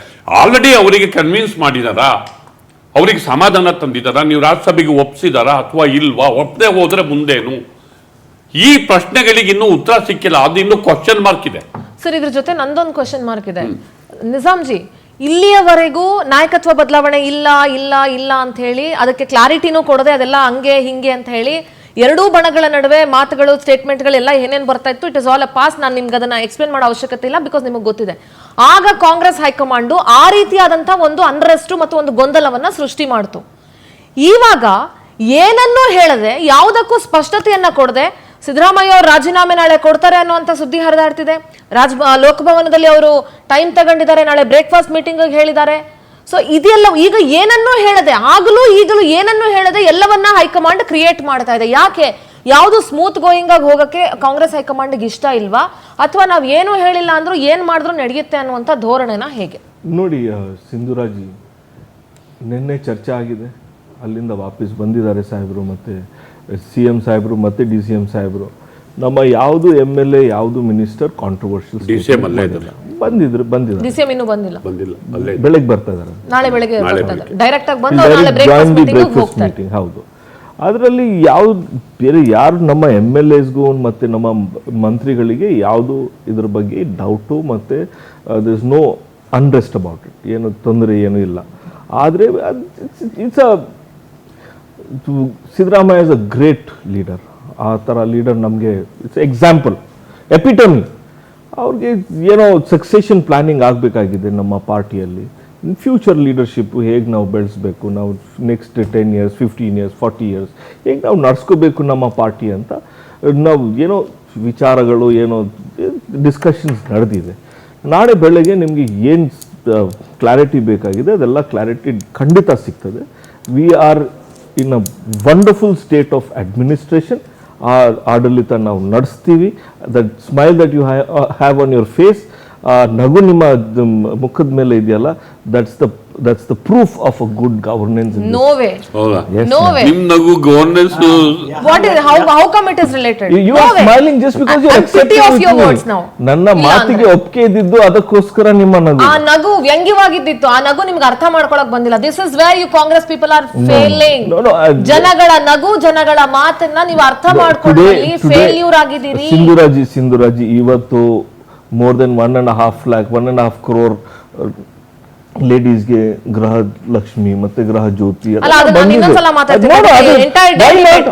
ಆಲ್ರೆಡಿ ಅವರಿಗೆ ಕನ್ವಿನ್ಸ್ ಮಾಡಿದಾರಾ, ಅವರಿಗೆ ಸಮಾಧಾನ ತಂದಿದ್ದಾರಾ, ನೀವು ರಾಜ್ಯಸಭೆಗೆ ಒಪ್ಪಿಸಿದಾರಾ ಅಥವಾ ಇಲ್ವಾ, ಒಪ್ಪದೆ ಹೋದ್ರೆ ಮುಂದೇನು, ಈ ಪ್ರಶ್ನೆಗಳಿಗೆ ಇನ್ನೂ ಉತ್ತರ ಸಿಕ್ಕಿಲ್ಲ. ಅದು ಇನ್ನೂ ಕ್ವಶನ್ ಮಾರ್ಕ್ ಇದೆ. ಸರ್, ಇದ್ರ ಜೊತೆ ನಂದೊಂದು ಕ್ವಶನ್ ಮಾರ್ಕ್ ಇದೆ. ನಿಜಾಮ್ಜಿ, ಇಲ್ಲಿಯವರೆಗೂ ನಾಯಕತ್ವ ಬದಲಾವಣೆ ಇಲ್ಲ ಅಂತ ಹೇಳಿ ಅದಕ್ಕೆ ಕ್ಲಾರಿಟಿನೂ ಕೊಡದೆ ಅದೆಲ್ಲ ಹಂಗೆ ಹಿಂಗೆ ಅಂತ ಹೇಳಿ ಎರಡೂ ಬಣಗಳ ನಡುವೆ ಮಾತುಗಳು, ಸ್ಟೇಟ್ಮೆಂಟ್ಗಳೆಲ್ಲ ಏನೇನು ಬರ್ತಾ ಇತ್ತು, it is all a pass. ನಾನು ನಿಮ್ಗೆ ಅದನ್ನ ಎಕ್ಸ್ಪ್ಲೇನ್ ಮಾಡೋ ಅವಶ್ಯಕತೆ ಇಲ್ಲ, ಬಿಕಾಸ್ ನಿಮಗೆ ಗೊತ್ತಿದೆ. ಆಗ ಕಾಂಗ್ರೆಸ್ ಹೈಕಮಾಂಡು ಆ ರೀತಿಯಾದಂತಹ ಒಂದು ಅನ್ರೆಸ್ಟ್ ಮತ್ತು ಒಂದು ಗೊಂದಲವನ್ನ ಸೃಷ್ಟಿ ಮಾಡ್ತು. ಇವಾಗ ಏನನ್ನೂ ಹೇಳದೆ, ಯಾವುದಕ್ಕೂ ಸ್ಪಷ್ಟತೆಯನ್ನ ಕೊಡದೆ ಸಿದ್ದರಾಮಯ್ಯ ಅವರು ರಾಜೀನಾಮೆ ನಾಳೆ ಕೊಡ್ತಾರೆ ಅನ್ನುವಂಥ ಸುದ್ದಿ ಹರಿದಾಡ್ತಿದೆ. ಲೋಕಭವನದಲ್ಲಿ ಅವರು ಟೈಮ್ ತಗೊಂಡಿದ್ದಾರೆ, ನಾಳೆ ಬ್ರೇಕ್ಫಾಸ್ಟ್ ಮೀಟಿಂಗ್ ಹೇಳಿದ್ದಾರೆ. ಸೊ ಇದೆಲ್ಲ ಈಗ ಏನನ್ನೂ ಹೇಳದೆ, ಆಗಲೂ ಈಗಲೂ ಏನನ್ನೂ ಹೇಳದೆ ಎಲ್ಲವನ್ನ ಹೈಕಮಾಂಡ್ ಕ್ರಿಯೇಟ್ ಮಾಡ್ತಾ ಇದೆ. ಯಾಕೆ? ಯಾವುದು ಸ್ಮೂತ್ ಗೋಯಿಂಗ್ ಆಗಿ ಹೋಗಕ್ಕೆ ಕಾಂಗ್ರೆಸ್ ಹೈಕಮಾಂಡ್ಗೆ ಇಷ್ಟ ಇಲ್ವಾ, ಅಥವಾ ನಾವು ಏನು ಹೇಳಿಲ್ಲ ಅಂದ್ರೂ ಏನ್ ಮಾಡಿದ್ರು ನಡೆಯುತ್ತೆ ಅನ್ನುವಂಥ ಧೋರಣೆನ ಹೇಗೆ? ನೋಡಿ ಸಿಂಧುರಾಜಿ, ನಿನ್ನೆ ಚರ್ಚೆ ಆಗಿದೆ, ಅಲ್ಲಿಂದ ವಾಪಸ್ ಬಂದಿದ್ದಾರೆ ಸಾಹೇಬರು, ಮತ್ತು CM ಸಾಹೇಬರು ಮತ್ತು DCM ಸಾಹೇಬರು. ನಮ್ಮ ಯಾವುದು MLA ಯಾವುದು ಮಿನಿಸ್ಟರ್ ಕಾಂಟ್ರವರ್ಷಿಯಲ್ ಬಂದಿದ್ದಾರೆ. DCM ಇನ್ನೂ ಬಂದಿಲ್ಲ, ಬೆಳಗ್ಗೆ ಬರ್ತಾ ಇದ್ದಾರೆ, ನಾಳೆ ಬೆಳಗ್ಗೆ ಡೈರೆಕ್ಟ್ ಆಗಿ ಬಂದು ನಾಳೆ ಬ್ರೇಕ್ಫಾಸ್ಟ್ ಮೀಟಿಂಗ್. ಹೌದು, ಅದರಲ್ಲಿ ಯಾವ್ದು ಬೇರೆ ಯಾರು ನಮ್ಮ MLAsಗೂ ಮತ್ತು ನಮ್ಮ ಮಂತ್ರಿಗಳಿಗೆ ಯಾವುದು ಇದ್ರ ಬಗ್ಗೆ ಡೌಟು ಮತ್ತು there is no unrest about it, ಏನು ತೊಂದರೆ ಏನೂ ಇಲ್ಲ. ಆದರೆ it's Siddaramaiah is a great leader. ಆ ಥರ ಲೀಡರ್ ನಮಗೆ ಇಟ್ಸ್ ಎಕ್ಸಾಂಪಲ್, ಎಪಿಟಮಿ. ಅವ್ರಿಗೆ ಏನೋ ಸಕ್ಸೆಷನ್ ಪ್ಲಾನಿಂಗ್ ಆಗಬೇಕಾಗಿದೆ ನಮ್ಮ ಪಾರ್ಟಿಯಲ್ಲಿ. ಫ್ಯೂಚರ್ ಲೀಡರ್ಶಿಪ್ ಹೇಗೆ ನಾವು ಬೆಳೆಸಬೇಕು, ನಾವು ನೆಕ್ಸ್ಟ್ 10 years 15 years 40 years ಹೇಗೆ ನಾವು ನಡ್ಸ್ಕೋಬೇಕು ನಮ್ಮ ಪಾರ್ಟಿ ಅಂತ ನಾವು ಏನೋ ವಿಚಾರಗಳು, ಏನೋ ಡಿಸ್ಕಷನ್ಸ್ ನಡೆದಿದೆ. ನಾಳೆ ಬೆಳಗ್ಗೆ ನಿಮಗೆ ಏನು ಕ್ಲಾರಿಟಿ ಬೇಕಾಗಿದೆ ಅದೆಲ್ಲ ಕ್ಲಾರಿಟಿ ಖಂಡಿತ ಸಿಗ್ತದೆ. We are in a wonderful state of administration. ಆ ಆಡಳಿತ ನಾವು ನಡೆಸ್ತೀವಿ. That smile that you have on your face, ಆ ನಗು ನಿಮ್ಮ ಮುಖದ ಮೇಲೆ ಇದೆಯಲ್ಲ, that's the proof of a good governance in no way ಹೌದಾ Yes, ನೋ ವೇ ನಿಮ್ ನಗು governance what is how come it is related? You No are way. smiling just because you are I'm pity accepting of your it. words now. ನನ್ನ ಇಲ್ಲ ಮಾತಿಗೆ ಅಂದ್ರೆ. ಒಪ್ಪಿಗೆ ಇದ್ದಿದ್ದು ಅದಕ್ಕೋಸ್ಕರ ನಿಮ್ಮ ನಗು. ಆ ನಗು ವ್ಯಂಗ್ಯವಾಗಿದ್ದಿತ್ತು, ಆ ನಗು ನಿಮ್ಗೆ ಅರ್ಥ ಮಾಡ್ಕೊಳಕ್ ಬಂದಿಲ್ಲ. This is where you Congress people are failing. No, ಜನಗಳ ನಗು, ಜನಗಳ ಮಾತನ್ನ ನೀವು ಅರ್ಥ ಮಾಡ್ಕೊಳ್ಳಿ, ಫೇಲ್ಯೂರ್ ಆಗಿದ್ದೀರಿ. ಸಿಂಧುರಾಜಿ ಇವತ್ತು more than 1.5 crore ಲೇಡೀಸ್ಗೆ ಗೃಹ ಲಕ್ಷ್ಮಿ ಮತ್ತೆ ಗೃಹ ಜ್ಯೋತಿ ಅಲ್ಲ, ಅದು ನಾನು ಇನ್ನೊಂದ್ಸಲ ಮಾತಾಡ್ತೀನಿ. Entire day-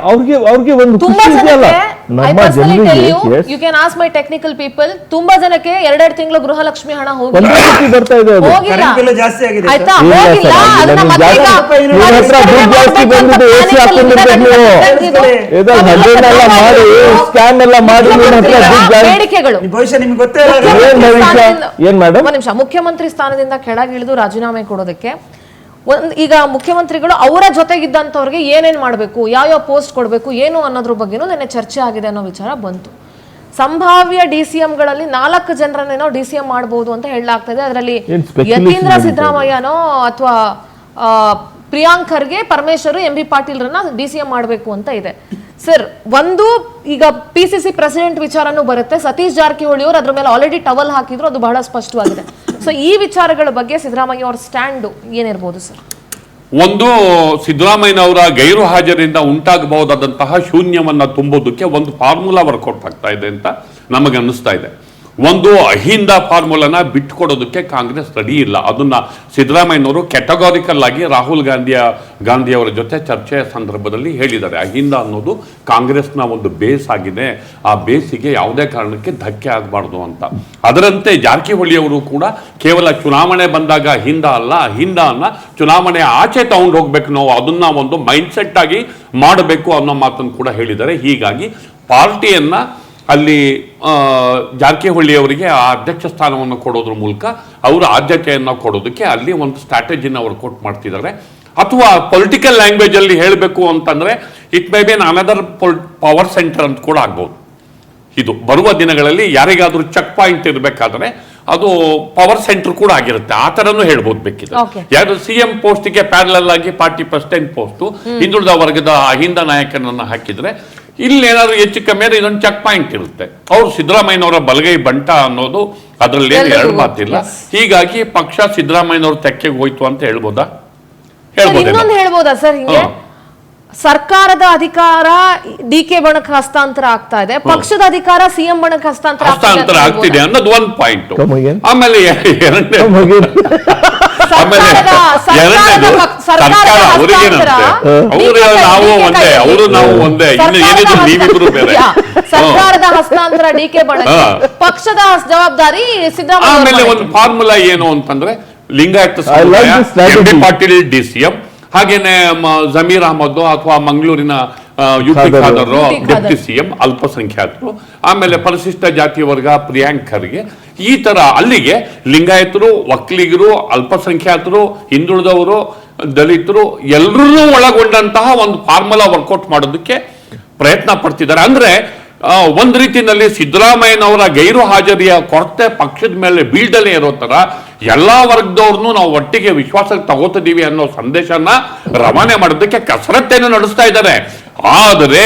ಅವ್ರಿಗೆ ಒಂದು ತುಂಬಾ ಖುಷಿ ಇದೆಯಲ್ಲ ಜನಕ್ಕೆ I ನಮ್ಮ personally tell ಜನರಿಗೆ. you, Yes. you can ask my technical people, ತುಂಬಾ ಜನಕ್ಕೆ 2 ತಿಂಗಳು ಗೃಹಲಕ್ಷ್ಮಿ ಹಣ ಹೋಗಿಲ್ಲ. ಒಂದೇ ಸರ್ತಿ ಬರ್ತಾ ಇದೆ ಅದು. ಹೋಗಿಲ್ಲ. ಕರೆಂಟ್ ಬಿಲ್ ಜಾಸ್ತಿ ಆಗಿದೆ ಆಯ್ತಾ? ಇಲ್ಲ ಹೋಗಿಲ್ಲ. ಸರ್, ಆಗಿಲ್ಲ. ಅದನ್ನ ನೀವು ಮತ್ತೆ ಈಗ ಜಾಸ್ತಿ ಇವ್ರ ಹತ್ರ ದುಡ್ಡು ಜಾಸ್ತಿ ಬಂದಿದೆ, AC ಹಾಕೊಂಡಿರ್ಬೇಕು ನೀವು. ಇದು ಹಗಲೆಲ್ಲ ಮಾಡಿ ಸ್ಕ್ಯಾಮ್ ಎಲ್ಲ ಮಾಡಿ ನಿಮ್ಮ ಹತ್ರ ದುಡ್ಡು ಜಾಸ್ತಿ. ಬೇಡಿಕೆಗಳು. ಈ ಭವಿಷ್ಯ ನಿಮ್ಗೆ ಗೊತ್ತೇ ಇಲ್ಲ. ಏನ್ ಭವಿಷ್ಯ? ಏನ್ ಮೇಡಮ್? ಒಂದ್ ನಿಮಿಷ. ಮುಖ್ಯಮಂತ್ರಿ ಸ್ಥಾನದಿಂದ ಕೆಳಗಿಳಿದು ರಾಜೀನಾಮೆ ಕೊಡೋದಕ್ಕೆ ಈಗ ಮುಖ್ಯಮಂತ್ರಿಗಳು ಅವರ ಜೊತೆಗಿದ್ದಂಥವ್ರಿಗೆ ಏನೇನ್ ಮಾಡಬೇಕು, ಯಾವ ಪೋಸ್ಟ್ ಕೊಡಬೇಕು ಏನು ಅನ್ನೋದ್ರ ಬಗ್ಗೆನೂ ನೆನ್ನೆ ಚರ್ಚೆ ಆಗಿದೆ ಅನ್ನೋ ವಿಚಾರ ಬಂತು. ಸಂಭಾವ್ಯ DCMಗಳಲ್ಲಿ 4 ಜನರನ್ನೇನೋ DCM ಮಾಡಬಹುದು ಅಂತ ಹೇಳಲಾಗ್ತಾ ಇದೆ. ಅದರಲ್ಲಿ ಏನ್ speculation ಯತೀಂದ್ರ ನಡೀತಾ ಇದೆ? ಸಿದ್ದರಾಮಯ್ಯನೋ ಅಥವಾ ಪ್ರಿಯಾಂಕ್ ಖರ್ಗೆ, ಪರಮೇಶ್ವರ್, MB ಪಾಟೀಲ್ರನ್ನ DCM ಮಾಡಬೇಕು ಅಂತ ಇದೆ. ಸರ್, ಒಂದು ಈಗ PCC ಪ್ರೆಸಿಡೆಂಟ್ ವಿಚಾರನೂ ಬರುತ್ತೆ. ಸತೀಶ್ ಜಾರಕಿಹೊಳಿ ಅವರು ಅದ್ರ ಮೇಲೆ ಆಲ್ರೆಡಿ ಟವಲ್ ಹಾಕಿದ್ರು, ಅದು ಬಹಳ ಸ್ಪಷ್ಟವಾಗಿದೆ. ಸೊ ಈ ವಿಚಾರಗಳ ಬಗ್ಗೆ ಸಿದ್ದರಾಮಯ್ಯ ಅವರ ಸ್ಟ್ಯಾಂಡ್ ಏನಿರ್ಬೋದು ಸರ್? ಒಂದು, ಸಿದ್ದರಾಮಯ್ಯನವರ ಗೈರು ಹಾಜರಿಂದ ಉಂಟಾಗಬಹುದಾದಂತಹ ಶೂನ್ಯವನ್ನ ತುಂಬೋದಕ್ಕೆ ಒಂದು ಫಾರ್ಮುಲಾ ವರ್ಕೌಟ್ ಆಗ್ತಾ ಇದೆ ಅಂತ ನಮಗೆ ಅನ್ನಿಸ್ತಾ ಇದೆ. ಒಂದು, ಅಹಿಂದ ಫಾರ್ಮುಲಾನ ಬಿಟ್ಕೊಡೋದಕ್ಕೆ ಕಾಂಗ್ರೆಸ್ ರೆಡಿ ಇಲ್ಲ. ಅದನ್ನ ಸಿದ್ದರಾಮಯ್ಯನವರು ಕೆಟಗಾರಿಕಲ್ ಆಗಿ ರಾಹುಲ್ ಗಾಂಧಿಯವರ ಜೊತೆ ಚರ್ಚೆಯ ಸಂದರ್ಭದಲ್ಲಿ ಹೇಳಿದ್ದಾರೆ. ಅಹಿಂದ ಅನ್ನೋದು ಕಾಂಗ್ರೆಸ್ನ ಒಂದು ಬೇಸ್ ಆಗಿದೆ, ಆ ಬೇಸಿಗೆ ಯಾವುದೇ ಕಾರಣಕ್ಕೆ ಧಕ್ಕೆ ಆಗಬಾರ್ದು ಅಂತ. ಅದರಂತೆ ಜಾರಕಿಹೊಳಿಯವರು ಕೂಡ ಕೇವಲ ಚುನಾವಣೆ ಬಂದಾಗ ಅಹಿಂದ ಅನ್ನ ಚುನಾವಣೆ ಆಚೆ ತಗೊಂಡು ಹೋಗ್ಬೇಕು, ನಾವು ಅದನ್ನ ಒಂದು ಮೈಂಡ್ಸೆಟ್ ಆಗಿ ಮಾಡಬೇಕು ಅನ್ನೋ ಮಾತನ್ನು ಕೂಡ ಹೇಳಿದ್ದಾರೆ. ಹೀಗಾಗಿ ಪಾರ್ಟಿಯನ್ನ ಅಲ್ಲಿ ಜಾರಕಿಹೊಳಿ ಅವರಿಗೆ ಆ ಅಧ್ಯಕ್ಷ ಸ್ಥಾನವನ್ನು ಕೊಡೋದ್ರ ಮೂಲಕ ಅವರ ಆದ್ಯತೆಯನ್ನು ಕೊಡೋದಕ್ಕೆ ಅಲ್ಲಿ ಒಂದು ಸ್ಟ್ರಾಟಜಿನ ಅವರು ಕೊಟ್ಟು ಮಾಡ್ತಿದ್ದಾರೆ. ಅಥವಾ ಪೊಲಿಟಿಕಲ್ ಲ್ಯಾಂಗ್ವೇಜ್ ಅಲ್ಲಿ ಹೇಳಬೇಕು ಅಂತಂದ್ರೆ it may be another power centre ಅಂತ ಕೂಡ ಆಗ್ಬೋದು. ಇದು ಬರುವ ದಿನಗಳಲ್ಲಿ ಯಾರಿಗಾದ್ರೂ ಚೆಕ್ ಪಾಯಿಂಟ್ ಇರಬೇಕಾದ್ರೆ ಅದು ಪವರ್ ಸೆಂಟರ್ ಕೂಡ ಆಗಿರುತ್ತೆ, ಆ ತರನು ಹೇಳ್ಬೋದು ಬೇಕಿದೆ. ಯಾರು CM ಪೋಸ್ಟ್ಗೆ ಪ್ಯಾರಲಲ್ ಆಗಿ ಪಾರ್ಟಿ ಪ್ರೆಸಿಡೆಂಟ್ ಪೋಸ್ಟ್ ಹಿಂದುಳಿದ ವರ್ಗದ ಅಹಿಂದ ನಾಯಕನನ್ನ ಹಾಕಿದ್ರೆ ಇಲ್ಲಿ ಏನಾದ್ರು ಹೆಚ್ಚು ಕಮ್ಮಿ ಇದೊಂದು ಚೆಕ್ ಪಾಯಿಂಟ್ ಇರುತ್ತೆ. ಅವ್ರು ಸಿದ್ದರಾಮಯ್ಯನವರ ಬಲಗೈ ಬಂಟ ಅನ್ನೋದು ಅದರಲ್ಲಿ ಎರಡು ಮಾತಿಲ್ಲ. ಹೀಗಾಗಿ ಪಕ್ಷ ಸಿದ್ದರಾಮಯ್ಯನವ್ರ ತೆಕ್ಕೆಗೆ ಹೋಯ್ತು ಅಂತ ಹೇಳ್ಬೋದಾ? ಇನ್ನೊಂದು ಹೇಳ್ಬೋದಾ ಸರ್? ಹಿಂಗೆ ಸರ್ಕಾರದ ಅಧಿಕಾರ DK ಬಣಕ್ಕೆ ಹಸ್ತಾಂತರ ಆಗ್ತಾ ಇದೆ, ಪಕ್ಷದ ಅಧಿಕಾರ CM ಬಣಕ್ಕೆ ಹಸ್ತಾಂತರ ಆಗ್ತಿದೆ ಅನ್ನೋದು ಒಂದು ಪಾಯಿಂಟ್. Come again. ಆಮೇಲೆ ಎರಡನೇದು ಸರ್ಕಾರ ಅವರಿಗೇನಂತೆ, ನಾವು ಒಂದೇ, ಅವರು ನಾವು ಒಂದೇ, ಇನ್ನು ಏನಿದ್ರು ನೀವಿಬ್ರು ಬೇರೆ. ಸರ್ಕಾರದ ಹಸ್ತಾಂತರ DK ಬಣಕ್ಕೆ, ಪಕ್ಷದ ಜವಾಬ್ದಾರಿ ಸಿದ್ದರಾಮಯ್ಯ. ಆಮೇಲೆ ಒಂದು ಫಾರ್ಮುಲಾ ಏನು ಅಂತಂದ್ರೆ ಲಿಂಗಾಯತ MB ಪಾಟೀಲ್ DCM, ಹಾಗೇನೆ ಜಮೀರ್ ಅಹಮದ್ ಅಥವಾ ಮಂಗಳೂರಿನ UP ಖಾದರ್ ಡೆಪ್ಟಿ CM ಅಲ್ಪಸಂಖ್ಯಾತರು, ಆಮೇಲೆ ಪರಿಶಿಷ್ಟ ಜಾತಿ ವರ್ಗ ಪ್ರಿಯಾಂಕ್ ಖರ್ಗೆ. ಈ ತರ ಅಲ್ಲಿಗೆ ಲಿಂಗಾಯತರು, ಒಕ್ಕಲಿಗರು, ಅಲ್ಪಸಂಖ್ಯಾತರು, ಹಿಂದುಳಿದವರು, ದಲಿತರು ಎಲ್ಲರನ್ನೂ ಒಳಗೊಂಡಂತಹ ಒಂದು ಫಾರ್ಮುಲಾ ವರ್ಕೌಟ್ ಮಾಡೋದಕ್ಕೆ ಪ್ರಯತ್ನ ಪಡ್ತಿದ್ದಾರೆ. ಅಂದ್ರೆ ಒಂದ್ ರೀತಿಯಲ್ಲಿ ಸಿದ್ದರಾಮಯ್ಯನವರ ಗೈರು ಹಾಜರಿಯ ಕೊರತೆ ಪಕ್ಷದ ಮೇಲೆ ಬೀಳ್ದಲೇ ಇರೋ ತರ ಎಲ್ಲಾ ವರ್ಗದವ್ರನ್ನು ನಾವು ಒಟ್ಟಿಗೆ ವಿಶ್ವಾಸಕ್ಕೆ ತಗೋತಿದೀವಿ ಅನ್ನೋ ಸಂದೇಶನ ರವಾನೆ ಮಾಡೋದಕ್ಕೆ ಕಸರತ್ತೇನು ನಡೆಸ್ತಾ ಇದ್ದಾರೆ. ಆದರೆ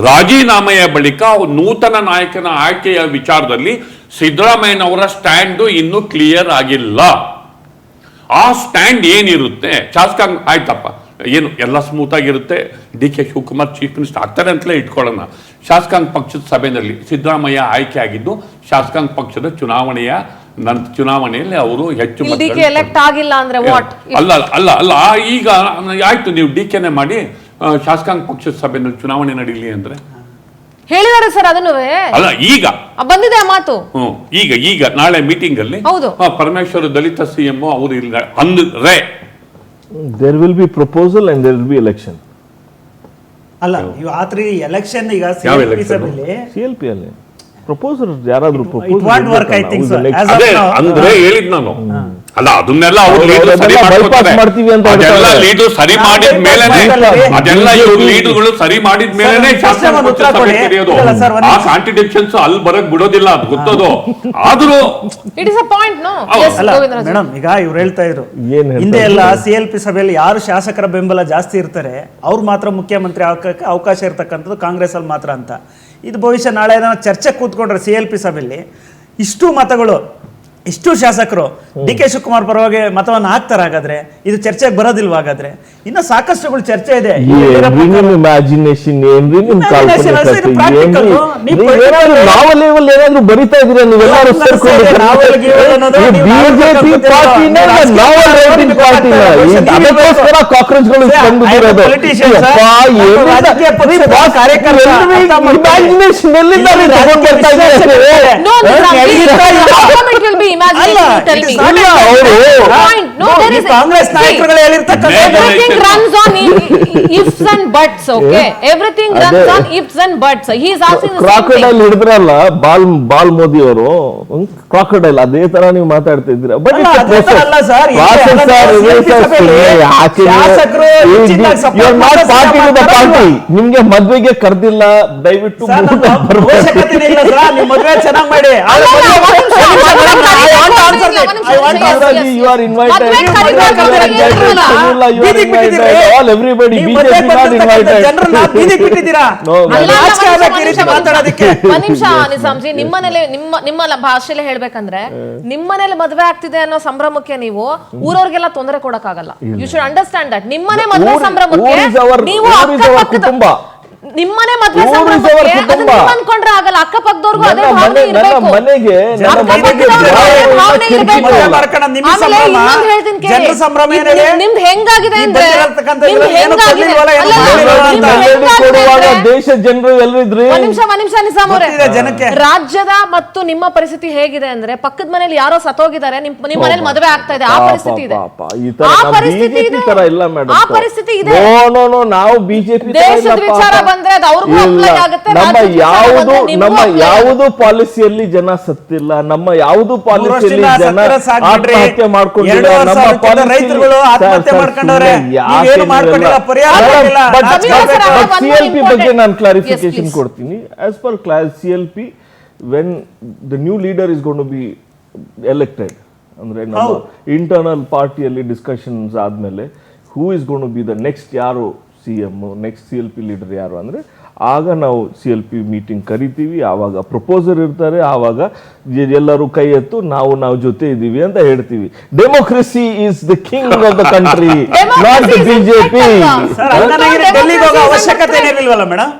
ರಾಜೀನಾಮೆಯ ಬಳಿಕ ನೂತನ ನಾಯಕನ ಆಯ್ಕೆಯ ವಿಚಾರದಲ್ಲಿ ಸಿದ್ದರಾಮಯ್ಯನವರ ಸ್ಟ್ಯಾಂಡ್ ಇನ್ನೂ ಕ್ಲಿಯರ್ ಆಗಿಲ್ಲ. ಆ ಸ್ಟ್ಯಾಂಡ್ ಏನಿರುತ್ತೆ, ಶಾಸಕಾಂಗ ಆಯ್ತಪ್ಪ ಏನು ಎಲ್ಲ ಸ್ಮೂತ್ ಆಗಿರುತ್ತೆ, DK ಶಿವಕುಮಾರ್ ಚೀಫ್ ಮಿನಿಸ್ಟರ್ ಆಗ್ತಾರೆ ಅಂತಲೇ ಇಟ್ಕೊಳ್ಳೋಣ. ಶಾಸಕಾಂಗ ಪಕ್ಷದ ಸಭೆಯಲ್ಲಿ ಸಿದ್ದರಾಮಯ್ಯ ಆಯ್ಕೆ ಆಗಿದ್ದು ಶಾಸಕಾಂಗ ಪಕ್ಷದ ಚುನಾವಣೆಯಲ್ಲಿ ಅವರು ಹೆಚ್ಚು ಎಲೆಕ್ಟ್ ಆಗಿಲ್ಲ ಅಂದ್ರೆ ವಾಟ್? ಅಲ್ಲ ಈಗ ಆಯ್ತು, ನೀವು DKನೇ ಮಾಡಿ ಶಾಸಕಾಂಗ ಪಕ್ಷದ ಸಭೆಯಲ್ಲಿ ಚುನಾವಣೆ ನಡೀಲಿ ಅಂದ್ರೆ ಹೇಳಿದಾರೆ ಸರ್. ಅದನ್ನು ಅಲ್ಲ, ಈಗ ಬಂದಿದೆ ಆ ಮಾತು. ಈಗ ನಾಳೆ ಮೀಟಿಂಗ್ ಅಲ್ಲಿ ಪರಮೇಶ್ವರ ದಲಿತ CM ಅವರು ಇಲ್ಲ ಅಂದ್ರೆ there will be proposal and there will be election. ಅಲ್ಲ, ಆತ್ರಿ ಎಲೆಕ್ಷನ್ ಈಗ CLP ಅಲ್ಲಿ ಪ್ರಪೋಸರ್ ಯಾರಾದ್ರೂ It won't work, I think so. As of ಅದೇ now, ಅಂದ್ರೆ ಹೇಳಿದ್ ನಾನು ಅಲ್ಲ ಅದನ್ನೆಲ್ಲ ಅವ್ರು lead ಸರಿ bypass ಮಾಡ್ಕೊತಾರೆ. ಮಾಡ್ತೀವಿ ಅಂತ ಅದೆಲ್ಲ ಹೇಳ್ತಾರೆ. ಲೀಡು ಸರಿ ಮಾಡಿದ ಮೇಲೆನೆ ಅದೆಲ್ಲ ಇವ್ರು ಲೀಡುಗಳು ಸರಿ ಮಾಡಿದ ಮೇಲೆನೆ ಸರ್, ಶಾಸನ ಒಂದು ಉತ್ತರ ಸಭೆ ಕೊಡಿ. ಕರೆಯೋದು. ಇಲ್ಲ ಸರ್, ಒಂದು ಆ ನಿಮಿಷ. ಕಾಂಟ್ರಡಿಕ್ಷನ್ಸ್ ಅಲ್ಲಿ ಬರಕ್ ಬಿಡೋದಿಲ್ಲ ಅದು ಗೊತ್ತದು. ಆದ್ರೂ it is a point no ಅಲ್ಲ ಮೇಡಮ್, ಈಗ ಇವ್ರು ಹೇಳ್ತಾ ಇದ್ರು ಏನ್ ಹೇಳ್ತಾ ಹಿಂದೆ ಎಲ್ಲ CLP ಸಭೆಯಲ್ಲಿ ಯಾರು ಶಾಸಕರ ಬೆಂಬಲ ಜಾಸ್ತಿ ಇರ್ತಾರೆ ಅವ್ರು ಮಾತ್ರ ಮುಖ್ಯಮಂತ್ರಿ ಆಗಕ್ಕೆ ಅವಕಾಶ ಇರ್ತಕ್ಕಂಥದ್ದು ಕಾಂಗ್ರೆಸ್ ಅಲ್ಲಿ ಮಾತ್ರ ಅಂತ. ಇದು ಭವಿಷ್ಯ ನಾಳೆ ನಾವು ಚರ್ಚೆ ಕೂತ್ಕೊಂಡ್ರೆ CLP ಸಭೆಯಲ್ಲಿ ಇಷ್ಟು ಮತಗಳು ಇಷ್ಟು ಶಾಸಕರು DK ಶಿವಕುಮಾರ್ ಪರವಾಗಿ ಮತವನ್ನು ಹಾಕ್ತಾರೆ. ಹಾಗಾದ್ರೆ ಇದು ಚರ್ಚೆಗೆ ಬರೋದಿಲ್ವಾ? ಹಾಗಾದ್ರೆ ಇನ್ನ ಸಾಕಷ್ಟುಗಳು ಚರ್ಚೆ ಇದೆ. ಇಮ್ಯಾಜಿನೇಷನ್ ಏನ್ರಿ ನಿಮ್ Imagination ಅಷ್ಟೇ, ಇದು practical. ನೀವು ನಾವಲ್ ಲೆವೆಲ್ ಏನಾದ್ರು ಬರಿತಾ ಇದೀರ ನೀವೆಲ್ಲರೂ ನಾವಲ್ ಗೀವಲ್ ಅನ್ನೋದು ನೀವು ಬಿಜೆಪಿ ಪಾರ್ಟಿನ ನಾವಲ್ ರೈಟಿಂಗ್ ಪಾರ್ಟಿನ ಅದಕ್ಕೋಸ್ಕರ ಕಾಕ್ರೋಚ್ಗಳು ಬಂದಿರೋದು. ಇಮ್ಯಾಜಿನೇಷನ್ ಎಲ್ಲಿಂದ ತಗೊಂಡ್ ಬರ್ತಾ ಇದ್ದಾರೆ? No, it will be imagination. You tell me. ಇಲ್ಲ, ಅವರು Point. No, there is Congress ನಾಯಕರುಗಳು ಹೇಳಿರ್ತಕ್ಕಂಥ everything runs on ifs and buts. Okay, everything runs on ifs and buts. He is asking the same thing. Crocodile ಹಿಡಿದ್ರಲ್ಲ ಬಾಲ್ ಮೋದಿ ಅವರು crocodile ಅದೇ ತರ ನೀವು ಮಾತಾಡ್ತಾ ಇದ್ದೀರಾ. ಬಟ್ ಅಲ್ಲ, ಅದೇ ತರ ಅಲ್ಲ ಸರ್. ಪಾರ್ಟಿ ನಿಮ್ಗೆ ಮದ್ವೆಗೆ ಕರ್ದಿಲ್ಲ, ದಯವಿಟ್ಟು ಅವಶ್ಯಕತೆ ಇಲ್ಲ ಸರ್. ನೀವು ಮದುವೆ ಚೆನ್ನಾಗಿ ಮಾಡಿ. ಅಲ್ಲ, You are invited. Everybody. ಜನರನ್ನ ಬೀದಿಗೆ ಬಿಟ್ಟಿದ್ದೀರಾ. No, ಅಲ್ಲ, ನಾಚಿಕೆ ಆಗ್ಬೇಕು ಈ ರೀತಿ ಮಾತಾಡೋದಕ್ಕೆ. ಒಂದ್ ನಿಮಿಷ ನಿಸಾಮ್ಜಿ, ನಿಮ್ಮ ಭಾಷೆಲೆ ಹೇಳ್ಬೇಕಂದ್ರೆ ನಿಮ್ಮನೇಲಿ ಮದ್ವೆ ಆಗ್ತಿದೆ ಅನ್ನೋ ಸಂಭ್ರಮಕ್ಕೆ ನೀವು ಊರವ್ರಿಗೆಲ್ಲ ತೊಂದರೆ ಕೊಡಕ್ಕಾಗಲ್ಲ. You should understand that. ನಿಮ್ಮನೆ ಮದ್ವೆ ಸಂಭ್ರಮಕ್ಕೆ ನೀವು ಕುಟುಂಬ ನಿಮ್ಮನೆ ಮದ್ವೆ ಊರು ಸಂಭ್ರಮಕ್ಕೆ ಅವರ ಅದನ್ನ ಕುಟುಂಬ. ನೀವು ಅನ್ಕೊಂಡ್ರೆ ಆಗಲ್ಲ. ಅಕ್ಕಪಕ್ಕದವ್ರಿಗೂ ಅದೇ ನನ್ನ ಭಾವನೆ ಇರ್ಬೇಕು. ಮನೆಗೆ ಭಾವನೆ ಇರ್ಬೇಕು. ಮದುವೆ ಮಾಡ್ಕೊಂಡು ನಿಮ್ಮ ಆಮೇಲೆ ಸಂಭ್ರಮ, ಇನ್ನೊಂದ್ ಹೇಳ್ತೀನಿ ಕೇಳಿ. ಜನರ ಸಂಭ್ರಮ ಏನಿದೆ? ನಿಮ್ದು ಹೆಂಗಾಗಿದೆ ಈ ಅಂದ್ರೆ ಬಂದಿರತಕ್ಕಂಥ ನಿಮ್ದು ಇದ್ರಲ್ಲಿ ಏನು ಹೆಂಗಾಗಿದೆ ಕೊಡ್ಲಿಲ್ವಲ್ಲ, ಏನು ಅಲ್ಲ, ಕೊಡ್ಲಿಲ್ವಲ್ಲ ಅಂತ. ನಿಮ್ದು ಹೆಂಗಾಗಿದೆ ಕೊಡುವಾಗ ಅಂದ್ರೆ- ದೇಶ ಜನರು ಎಲ್ರಿದ್ರಿ. ಒಂದ್ ನಿಮಿಷ ನಿಸಾಮ್ ಅವರೇ, ಗೊತ್ತಿದೆ ಜನಕ್ಕೆ. ರಾಜ್ಯದ ಮತ್ತು ನಿಮ್ಮ ಪರಿಸ್ಥಿತಿ ಹೇಗಿದೆ ಅಂದ್ರೆ ಪಕ್ಕದ ಮನೇಲಿ ಯಾರೋ ಸತ್ತೋಗಿದ್ದಾರೆ, ನಿಮ್ ಮನೇಲಿ ಮದುವೆ ಆಗ್ತಾ ಇದೆ. ಆ ಪರಿಸ್ಥಿತಿ ಇದೆ. ಆ ಪರಿಸ್ಥಿತಿ ಇದೆ. ಆ ಪರಿಸ್ಥಿತಿ ಇದೆ. ನಾವು ಬಿಜೆಪಿ ದೇಶದ ವಿಚಾರ ಬಂದ್ರೆ ಅದು ಅವ್ರಿಗೂ ಅಪ್ಲೈ ಆಗುತ್ತೆ. ನಮ್ಮ ಯಾವುದು ಪಾಲಿಸಿಯಲ್ಲಿ ಜನ ಸತ್ತಿಲ್ಲ, ನಮ್ಮ ಯಾವುದು ಪಾಲಿಸಿಯಲ್ಲಿ ಜನ ಆತ್ಮಹತ್ಯೆ ಮಾಡ್ಕೊಂಡಿಲ್ಲ, ನಮ್ಮ ರೈತರುಗಳು ಆತ್ಮಹತ್ಯೆ ಮಾಡ್ಕೊಂಡವ್ರೆ. ನೀವೇನು ಮಾಡ್ಕೊಂಡಿಲ್ಲ, ಪರಿಹಾರ ಮಾಡಿಲ್ಲ. CLP ಬಗ್ಗೆ ನಾನು ಕ್ಲಾರಿಫಿಕೇಶನ್ ಕೊಡ್ತೀನಿ. As per CLP, when the new leader is going to be elected ಅಂದ್ರೆ ನಮ್ಮ ಇಂಟರ್ನಲ್ ಪಾರ್ಟಿಯಲ್ಲಿ ಡಿಸ್ಕಷನ್ಸ್ ಆದ್ಮೇಲೆ who is going to be the next ಯಾರು CM, ನೆಕ್ಸ್ಟ್ CLP ಲೀಡರ್ ಯಾರು ಅಂದ್ರೆ ಆಗ ನಾವು CLP ಮೀಟಿಂಗ್ ಕರಿತೀವಿ. ಆವಾಗ ಪ್ರಪೋಸರ್ ಇರ್ತಾರೆ, ಆವಾಗ ಎಲ್ಲರೂ ಕೈ ಎತ್ತು ನಾವು ಜೊತೆ ಇದೀವಿ ಅಂತ ಹೇಳ್ತೀವಿ. Democracy is the king of the country, not the BJP. Sir, ಡೆಲ್ಲಿಗೆ ಹೋಗೋ ಅವಶ್ಯಕತೆ ಏನಿಲ್ವಲ್ಲ ಮೇಡಮ್?